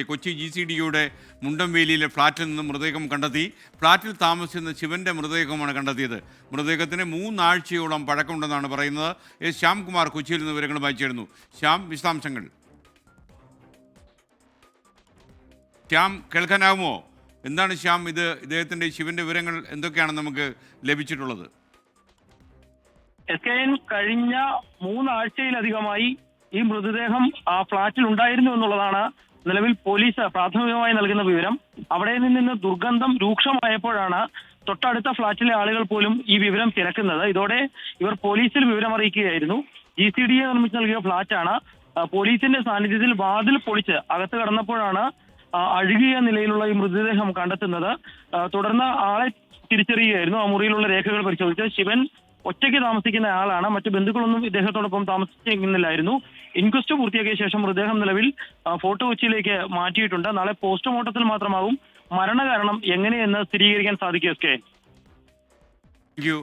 കൊച്ചി GCDയുടെ മുണ്ടംവേലിയിലെ ഫ്ളാറ്റിൽ നിന്ന് മൃതദേഹം കണ്ടെത്തി. ഫ്ളാറ്റിൽ താമസിക്കുന്ന ശിവന്റെ മൃതദേഹമാണ് കണ്ടെത്തിയത്. മൃതദേഹത്തിന് 3 ആഴ്ചയോളം പഴക്കമുണ്ടെന്നാണ് പറയുന്നത്. ശ്യാംകുമാർ കൊച്ചിയിൽ നിന്ന് വിവരങ്ങളുമായി ചേരുന്നു. ശ്യാം, വിശദാംശങ്ങൾ. ശ്യാം, കേൾക്കാനാവുമോ? എന്താണ് ശ്യാം, ഇദ്ദേഹത്തിന്റെ ശിവന്റെ വിവരങ്ങൾ എന്തൊക്കെയാണ് നമുക്ക് ലഭിച്ചിട്ടുള്ളത്? കഴിഞ്ഞ 3 ആഴ്ചയിലധികമായി ഈ മൃതദേഹം ആ ഫ്ളാറ്റിൽ ഉണ്ടായിരുന്നു എന്നുള്ളതാണ് നിലവിൽ പോലീസ് പ്രാഥമികമായി നൽകുന്ന വിവരം. അവിടെ നിന്ന് ദുർഗന്ധം രൂക്ഷമായപ്പോഴാണ് തൊട്ടടുത്ത ഫ്ളാറ്റിലെ ആളുകൾ പോലും ഈ വിവരം തിരക്കുന്നത്. ഇതോടെ ഇവർ പോലീസിൽ വിവരം അറിയിക്കുകയായിരുന്നു. GCDA നിർമ്മിച്ച് നൽകിയ ഫ്ളാറ്റാണ്. പോലീസിന്റെ സാന്നിധ്യത്തിൽ വാതിൽ പൊളിച്ച് അകത്ത് കടന്നപ്പോഴാണ് അഴുകിയ നിലയിലുള്ള ഈ മൃതദേഹം കണ്ടെത്തുന്നത്. തുടർന്ന് ആളെ തിരിച്ചറിയുകയായിരുന്നു. ആ മുറിയിലുള്ള രേഖകൾ പരിശോധിച്ച് ശിവൻ ഒറ്റയ്ക്ക് താമസിക്കുന്ന ആളാണ്. മറ്റു ബന്ധുക്കളൊന്നും ഇദ്ദേഹത്തോടൊപ്പം താമസിക്കുന്നില്ലായിരുന്നു. ഇൻക്വസ്റ്റ് പൂർത്തിയാക്കിയ ശേഷം മൃതദേഹം നിലവിൽ ഫോർട്ട് കൊച്ചിയിലേക്ക് മാറ്റിയിട്ടുണ്ട്. നാളെ പോസ്റ്റ്മോർട്ടത്തിൽ മാത്രമാകും മരണകാരണം എങ്ങനെയെന്ന് സ്ഥിരീകരിക്കാൻ സാധിക്കും. Thank you.